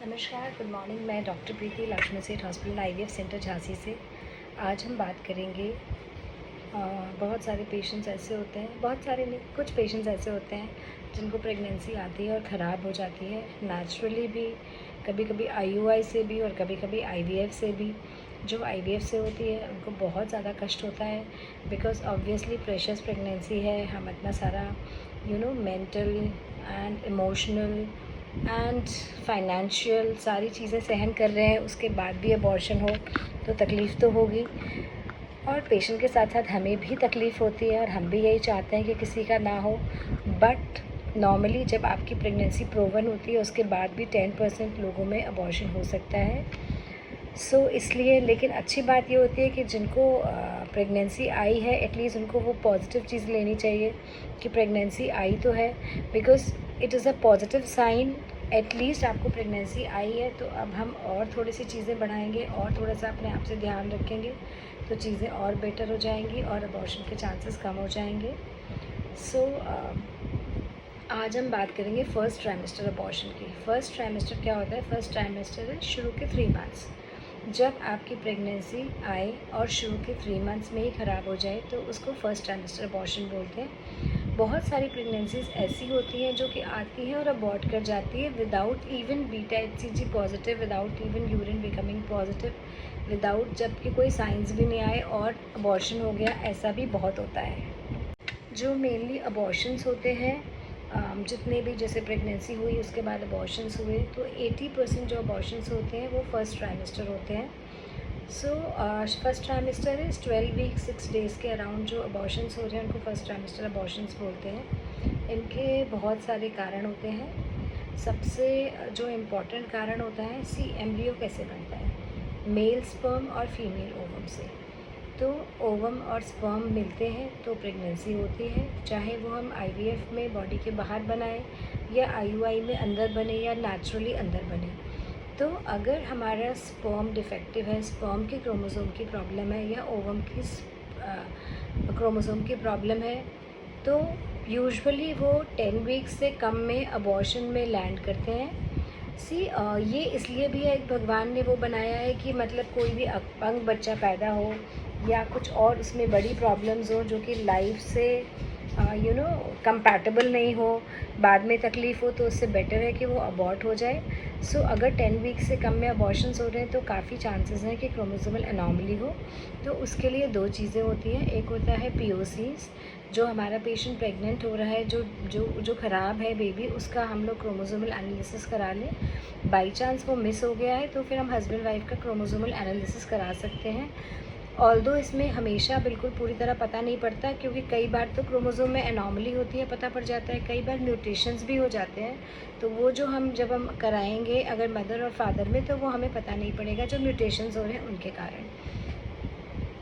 नमस्कार, good morning. मैं doctor प्रीति लक्ष्मण सेठ हॉस्पिटल आईवीएफ सेंटर झांसी से। आज हम बात करेंगे बहुत सारे पेशेंट्स ऐसे होते हैं, बहुत सारे नहीं, कुछ पेशेंट्स ऐसे होते हैं जिनको प्रेगनेंसी आती है और ख़राब हो जाती है नेचुरली भी, कभी कभी आईयूआई से भी और कभी कभी आईवीएफ से भी। जो आईवीएफ से होती है उनको बहुत ज़्यादा कष्ट होता है बिकॉज ऑब्वियसली प्रेशस प्रेगनेंसी है। हम इतना सारा mental and emotional and financial सारी चीज़ें सहन कर रहे हैं, उसके बाद भी अबॉर्शन हो तो तकलीफ़ तो होगी और पेशेंट के साथ साथ हमें भी तकलीफ़ होती है और हम भी यही चाहते हैं कि किसी का ना हो। बट नॉर्मली जब आपकी प्रेगनेंसी प्रूवन होती है उसके बाद भी 10% लोगों में अबॉर्शन हो सकता है। इसलिए लेकिन अच्छी बात ये होती है कि जिनको प्रेगनेंसी आई है एटलीस्ट उनको वो पॉजिटिव चीज़ लेनी चाहिए कि प्रेगनेंसी आई तो है, because it is a positive sign. At least आपको प्रेगनेंसी आई है तो अब हम और थोड़ी सी चीज़ें बढ़ाएंगे और थोड़ा सा अपने आप से ध्यान रखेंगे तो चीज़ें और बेटर हो जाएंगी और अबॉर्शन के चांसेस कम हो जाएंगे। आज हम बात करेंगे फर्स्ट ट्राइमेस्टर अबॉर्शन की। फर्स्ट ट्राइमेस्टर क्या होता है? फर्स्ट ट्राइमेस्टर है शुरू के 3 मंथ्स। जब आपकी प्रेगनेंसी आए और शुरू के 3 मंथ्स में ही ख़राब हो जाए तो उसको फर्स्ट ट्राइमेस्टर अबॉर्शन बोलते हैं। बहुत सारी प्रेगनेंसीज ऐसी होती हैं जो कि आती हैं और अबॉर्ट कर जाती है without even beta HCG positive, without even urine becoming positive, without जबकि कोई साइंस भी नहीं आए और अबॉर्शन हो गया। ऐसा भी बहुत होता है। जो मेनली अबॉर्शंस होते हैं, जितने भी जैसे प्रेगनेंसी हुई उसके बाद अबॉर्शंस हुए तो 80% जो अबॉर्शंस होते हैं वो फर्स्ट ट्राइमेस्टर होते हैं। First trimester is 12 week 6 days के अराउंड जो अबॉर्शंस हो रहे हैं उनको फर्स्ट ट्राइमेस्टर अबॉर्शंस बोलते हैं। इनके बहुत सारे कारण होते हैं। सबसे जो इम्पोर्टेंट कारण होता है एम्ब्रियो कैसे बनता है, मेल स्पर्म और फीमेल ओवम से। तो ओवम और स्पर्म मिलते हैं तो प्रेगनेंसी होती है, चाहे वो हम आईवीएफ में बॉडी के बाहर बनाएं या आईयूआई में अंदर बने या नेचुरली अंदर बने। तो अगर हमारा स्पर्म डिफेक्टिव है, स्पर्म के क्रोमोसोम की प्रॉब्लम है या ओवम की क्रोमोसोम की प्रॉब्लम है तो यूजुअली वो 10 वीक्स से कम में अबॉर्शन में लैंड करते हैं। ये इसलिए भी है, भगवान ने वो बनाया है कि मतलब कोई भी अपंग बच्चा पैदा हो या कुछ और उसमें बड़ी प्रॉब्लम्स हो जो कि लाइफ से कंपैटिबल नहीं हो, बाद में तकलीफ़ हो, तो उससे बेटर है कि वो अबॉर्ट हो जाए। अगर 10 वीक से कम में अबॉर्शंस हो रहे हैं तो काफ़ी चांसेस हैं कि क्रोमोसोमल एनॉमली हो। तो उसके लिए 2 चीज़ें होती हैं। एक होता है POCs, जो हमारा पेशेंट प्रेग्नेंट हो रहा है, जो ख़राब है बेबी, उसका हम लोग क्रोमोसोमल एनालिसिस करा लें। बाई चांस वो मिस हो गया है तो फिर हम हस्बैंड वाइफ का क्रोमोसोमल एनालिसिस करा सकते हैं। ऑल्दो इसमें हमेशा बिल्कुल पूरी तरह पता नहीं पड़ता क्योंकि कई बार तो क्रोमोसोम में एनॉमली होती है, पता पड़ जाता है, कई बार म्यूटेशंस भी हो जाते हैं। तो वो जो जब हम कराएंगे अगर मदर और फादर में तो वो हमें पता नहीं पड़ेगा जो म्यूटेशंस हो रहे हैं उनके कारण।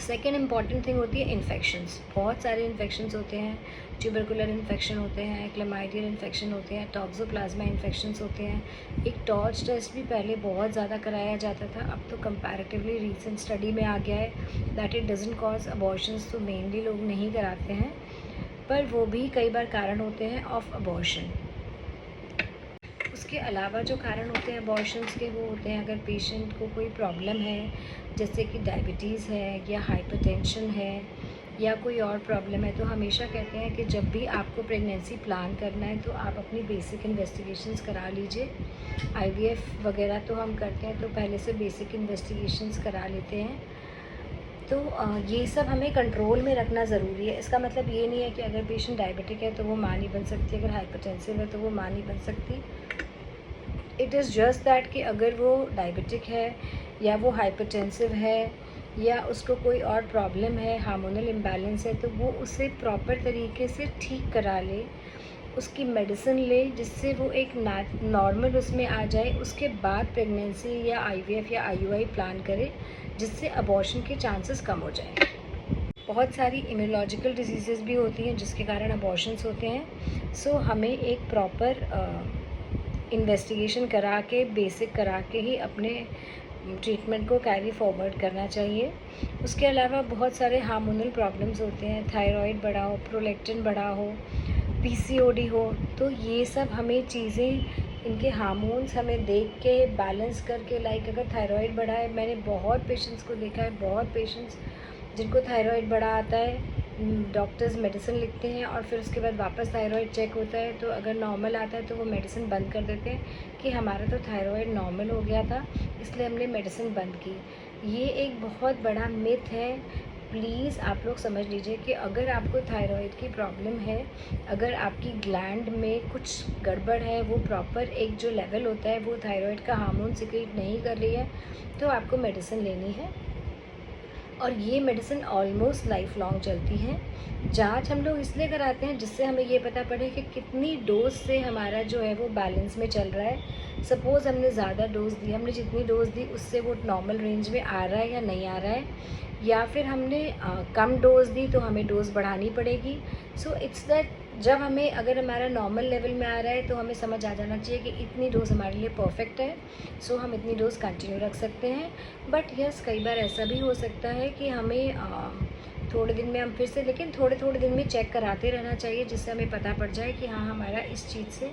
सेकेंड इम्पॉर्टेंट थिंग होती है इन्फेक्शंस। बहुत सारे इन्फेक्शंस होते हैं, ट्यूबरकुलर इन्फेक्शन होते हैं, क्लेमाइडियल इन्फेक्शन होते हैं, टॉक्सोप्लाज्मा इन्फेक्शंस होते हैं। एक टॉर्च टेस्ट भी पहले बहुत ज़्यादा कराया जाता था, अब तो कंपैरेटिवली रीसेंट स्टडी में आ गया है that it doesn't cause abortions, तो मेनली लोग नहीं कराते हैं, पर वो भी कई बार कारण होते हैं ऑफ अबॉर्शन। उसके अलावा जो कारण होते हैं अबॉर्शंस के वो होते हैं अगर पेशेंट को कोई प्रॉब्लम है, जैसे कि डायबिटीज़ है या हाइपरटेंशन है या कोई और प्रॉब्लम है, तो हमेशा कहते हैं कि जब भी आपको प्रेगनेंसी प्लान करना है तो आप अपनी बेसिक इन्वेस्टिगेशंस करा लीजिए। आईवीएफ वगैरह तो हम करते हैं तो पहले से बेसिक इन्वेस्टिगेशंस करा लेते हैं। तो ये सब हमें कंट्रोल में रखना ज़रूरी है। इसका मतलब ये नहीं है कि अगर पेशेंट डायबिटिक है तो वो माँ नहीं बन सकती, अगर हाइपरटेंसिव है तो वो माँ नहीं बन सकती। इट इज़ जस्ट दैट कि अगर वो डायबिटिक है या वो हाइपरटेंसिव है या उसको कोई और प्रॉब्लम है, हार्मोनल इम्बैलेंस है, तो वो उसे प्रॉपर तरीके से ठीक करा ले, उसकी मेडिसिन ले जिससे वो एक नॉर्मल उसमें आ जाए। उसके बाद प्रेगनेंसी या आईवीएफ या आईयूआई प्लान करे जिससे अबॉर्शन के चांसेस कम हो जाएं। बहुत सारी इम्यूनोलॉजिकल डिजीज़ेस भी होती हैं जिसके कारण अबॉर्शंस होते हैं। हमें एक प्रॉपर इन्वेस्टिगेशन करा के, बेसिक करा के ही अपने ट्रीटमेंट को कैरी फॉरवर्ड करना चाहिए। उसके अलावा बहुत सारे हार्मोनल प्रॉब्लम्स होते हैं, थायराइड बढ़ा हो, प्रोलैक्टिन बढ़ा हो, PCOD हो, तो ये सब हमें चीज़ें इनके हार्मोन्स हमें देख के बैलेंस करके, लाइक अगर थायराइड बढ़ा है, मैंने बहुत पेशेंट्स को देखा है, बहुत पेशेंट्स जिनको थायराइड बढ़ा आता है, डॉक्टर्स मेडिसिन लिखते हैं और फिर उसके बाद वापस थायराइड चेक होता है, तो अगर नॉर्मल आता है तो वो मेडिसिन बंद कर देते हैं कि हमारा तो थायराइड नॉर्मल हो गया था इसलिए हमने मेडिसिन बंद की। ये एक बहुत बड़ा मिथ है। प्लीज़ आप लोग समझ लीजिए कि अगर आपको थायराइड की प्रॉब्लम है, अगर आपकी ग्लैंड में कुछ गड़बड़ है, वो प्रॉपर एक जो लेवल होता है वो थायराइड का हार्मोन सिक्रीट नहीं कर रही है, तो आपको मेडिसिन लेनी है। और ये मेडिसिन ऑलमोस्ट लाइफ लॉन्ग चलती हैं। जांच हम लोग इसलिए कराते हैं जिससे हमें ये पता पड़े कि कितनी डोज से हमारा जो है वो बैलेंस में चल रहा है। सपोज़ हमने ज़्यादा डोज़ दी, हमने जितनी डोज़ दी उससे वो नॉर्मल रेंज में आ रहा है या नहीं आ रहा है, या फिर हमने कम डोज़ दी तो हमें डोज़ बढ़ानी पड़ेगी। सो इट्स दैट जब हमें अगर हमारा नॉर्मल लेवल में आ रहा है तो हमें समझ आ जाना चाहिए कि इतनी डोज़ हमारे लिए परफेक्ट है, सो हम इतनी डोज़ कंटिन्यू रख सकते हैं। बट यस, कई बार ऐसा भी हो सकता है कि हमें थोड़े दिन में हम फिर से, लेकिन थोड़े थोड़े दिन में चेक कराते रहना चाहिए जिससे हमें पता पड़ जाए कि हाँ हमारा इस चीज़ से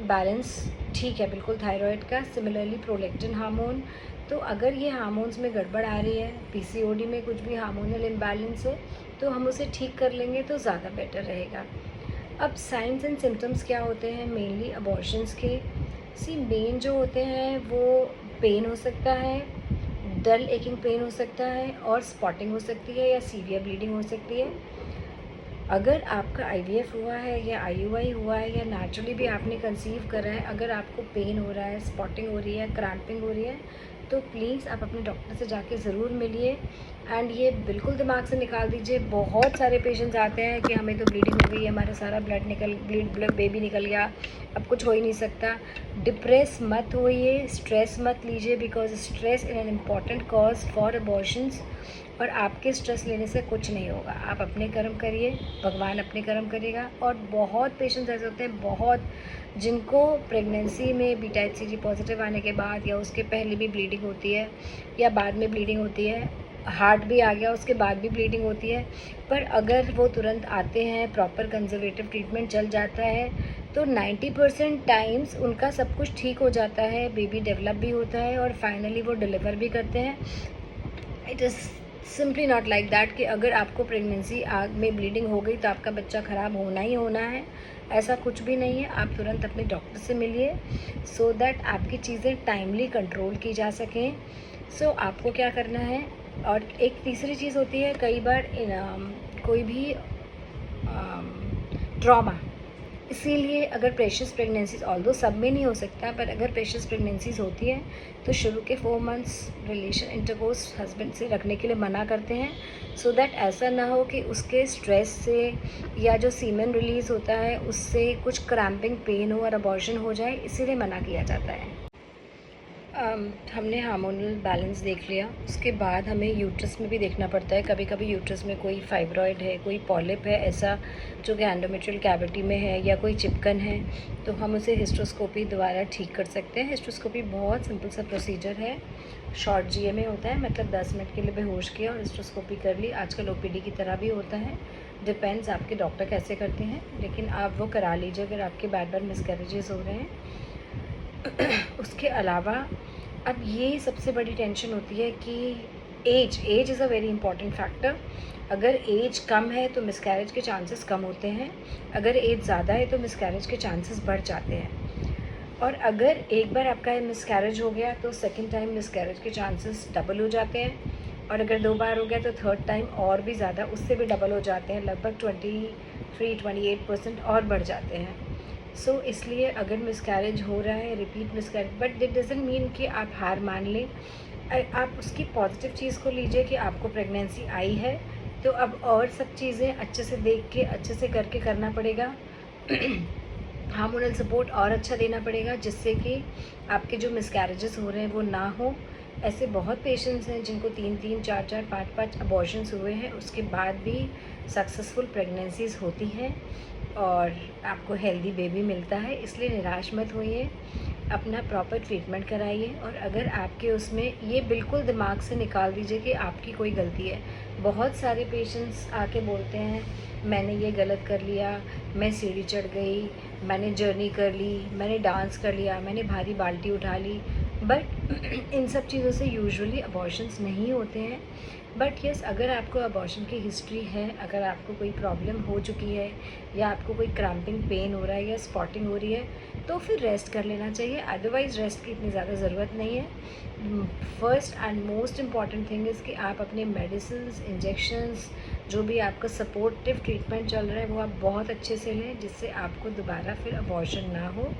बैलेंस ठीक है बिल्कुल थायराइड का। सिमिलरली प्रोलैक्टिन हार्मोन, तो अगर ये हार्मोन्स में गड़बड़ आ रही है, पीसीओडी में कुछ भी हार्मोनल इम्बैलेंस है, तो हम उसे ठीक कर लेंगे तो ज़्यादा बेटर रहेगा। अब साइंस एंड सिम्टम्स क्या होते हैं मेनली अबॉर्शंस के? मेन जो होते हैं वो पेन हो सकता है, डल एकिंग पेन हो सकता है, और स्पॉटिंग हो सकती है, या सीवियर ब्लीडिंग हो सकती है। अगर आपका आईवीएफ हुआ है या आईयूआई हुआ है या नेचुरली भी आपने कंसीव करा है, अगर आपको पेन हो रहा है, स्पॉटिंग हो रही है, क्रैम्पिंग हो रही है, तो प्लीज़ आप अपने डॉक्टर से जाके ज़रूर मिलिए। एंड ये बिल्कुल दिमाग से निकाल दीजिए। बहुत सारे पेशेंट्स आते हैं कि हमें तो ब्लीडिंग हो गई है, हमारा सारा ब्लड बेबी निकल गया, अब कुछ हो ही नहीं सकता। डिप्रेस मत होइए, स्ट्रेस मत लीजिए, because stress is an important cause for abortions. और आपके स्ट्रेस लेने से कुछ नहीं होगा। आप अपने कर्म करिए, भगवान अपने कर्म करेगा। और बहुत पेशेंट्स ऐसे होते हैं, बहुत जिनको प्रेगनेंसी में बीटा HCG पॉजिटिव आने के बाद या उसके पहले भी ब्लीडिंग होती है, या बाद में ब्लीडिंग होती है, हार्ट भी आ गया उसके बाद भी ब्लीडिंग होती है, पर अगर वो तुरंत आते हैं, प्रॉपर कंजर्वेटिव ट्रीटमेंट चल जाता है, तो 90% टाइम्स उनका सब कुछ ठीक हो जाता है, बेबी डेवलप भी होता है और फाइनली वो डिलीवर भी करते हैं। It is simply not like that कि अगर आपको प्रेगनेंसी में ब्लीडिंग हो गई तो आपका बच्चा ख़राब होना ही होना है। ऐसा कुछ भी नहीं है। आप तुरंत अपने डॉक्टर से मिलिए सो दैट आपकी चीज़ें टाइमली कंट्रोल की जा सकें। सो आपको क्या करना है। और एक तीसरी चीज़ होती है, कई बार कोई भी ट्रॉमा, इसीलिए अगर प्रेशियस प्रेगनेंसीज, ऑल्दो सब में नहीं हो सकता, पर अगर प्रेशियस प्रेगनेंसीज होती है तो शुरू के 4 मंथ्स रिलेशन इंटरकोर्स हस्बैंड से रखने के लिए मना करते हैं, सो दैट ऐसा ना हो कि उसके स्ट्रेस से या जो सीमेन रिलीज़ होता है उससे कुछ क्रैम्पिंग पेन हो और अबॉर्शन हो जाए, इसीलिए मना किया जाता है। हमने हार्मोनल बैलेंस देख लिया, उसके बाद हमें यूट्रस में भी देखना पड़ता है। कभी कभी यूट्रस में कोई फाइब्रॉइड है, कोई पॉलिप है ऐसा जो कि एंडोमेट्रियल कैविटी में है, या कोई चिपकन है, तो हम उसे हिस्ट्रोस्कोपी द्वारा ठीक कर सकते हैं। हिस्ट्रोस्कोपी बहुत सिंपल सा प्रोसीजर है, शॉर्ट GMA होता है, मतलब 10 मिनट के लिए बेहोश किया और हिस्ट्रोस्कोपी कर ली। आजकल OPD की तरह भी होता है, डिपेंड्स आपके डॉक्टर कैसे करते हैं, लेकिन आप वो करा लीजिए अगर आपके बार मिसकैरेजेस हो रहे हैं। उसके अलावा अब ये सबसे बड़ी टेंशन होती है कि age is a very important factor. अगर एज कम है तो मिसकैरेज के चांसेस कम होते हैं, अगर एज ज़्यादा है तो मिसकैरेज के चांसेस बढ़ जाते हैं। और अगर एक बार आपका मिसकैरेज हो गया तो सेकंड टाइम मिसकैरेज के चांसेस डबल हो जाते हैं, और अगर 2 बार हो गया तो थर्ड टाइम और भी ज़्यादा, उससे भी डबल हो जाते हैं, लगभग 23-28% और बढ़ जाते हैं। सो इसलिए अगर मिसकैरेज हो रहा है, repeat miscarriage, but that doesn't mean कि आप हार मान लें। आप उसकी पॉजिटिव चीज़ को लीजिए कि आपको प्रेगनेंसी आई है, तो अब और सब चीज़ें अच्छे से देख के, अच्छे से करके करना पड़ेगा। हार्मोनल सपोर्ट और अच्छा देना पड़ेगा, जिससे कि आपके जो मिसकैरेजेस हो रहे हैं वो ना हो। ऐसे बहुत पेशेंट्स हैं जिनको 3-3, 4-4, 5-5 अबॉर्शंस हुए हैं, उसके बाद भी सक्सेसफुल प्रेगनेंसीज होती हैं और आपको हेल्दी बेबी मिलता है। इसलिए निराश मत होइए। अपना प्रॉपर ट्रीटमेंट कराइए। और अगर आपके उसमें ये बिल्कुल दिमाग से निकाल दीजिए कि आपकी कोई गलती है। बहुत सारे पेशेंट्स आके बोलते हैं मैंने ये गलत कर लिया, मैं सीढ़ी चढ़ गई, मैंने जर्नी कर ली, मैंने डांस कर लिया, मैंने भारी बाल्टी उठा ली, बट इन सब चीज़ों से यूजुअली अबॉर्शंस नहीं होते हैं। बट यस, अगर आपको अबॉर्शन की हिस्ट्री है, अगर आपको कोई प्रॉब्लम हो चुकी है या आपको कोई क्रैम्पिंग पेन हो रहा है या स्पॉटिंग हो रही है, तो फिर रेस्ट कर लेना चाहिए। अदरवाइज़ रेस्ट की इतनी ज़्यादा ज़रूरत नहीं है। First and most important thing is कि आप अपने मेडिसिन्स, इंजेक्शंस, जो भी आपका सपोर्टिव ट्रीटमेंट चल रहा है वो आप बहुत अच्छे से लें, जिससे आपको दोबारा फिर अबॉर्शन ना हो।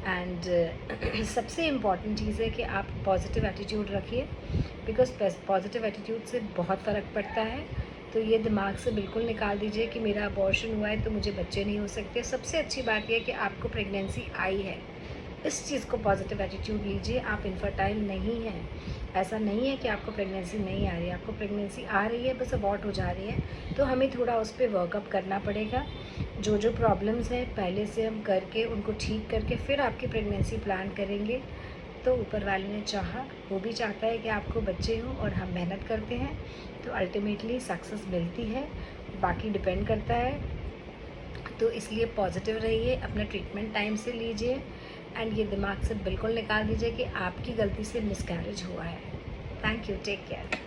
एंड सबसे इम्पॉर्टेंट चीज़ है कि आप पॉजिटिव एटीट्यूड रखिए, बिकॉज पॉजिटिव एटीट्यूड से बहुत फ़र्क पड़ता है। तो ये दिमाग से बिल्कुल निकाल दीजिए कि मेरा अबॉर्शन हुआ है तो मुझे बच्चे नहीं हो सकते। सबसे अच्छी बात यह है कि आपको प्रेगनेंसी आई है, इस चीज़ को पॉजिटिव एटीट्यूड लीजिए। आप इनफर्टाइल नहीं हैं, ऐसा नहीं है कि आपको प्रेगनेंसी नहीं आ रही है, आपको प्रेगनेंसी आ रही है, बस अबॉर्ट हो जा रही है। तो हमें थोड़ा उस पर वर्कअप करना पड़ेगा। जो जो प्रॉब्लम्स हैं पहले से हम करके उनको ठीक करके फिर आपकी प्रेगनेंसी प्लान करेंगे। तो ऊपर वाले ने चाहा, वो भी चाहता है कि आपको बच्चे हों, और हम मेहनत करते हैं तो अल्टीमेटली सक्सेस मिलती है। बाकी डिपेंड करता है। तो इसलिए पॉजिटिव रहिए, अपना ट्रीटमेंट टाइम से लीजिए, एंड ये दिमाग से बिल्कुल निकाल दीजिए कि आपकी गलती से मिसकैरेज हुआ है। Thank you, take care.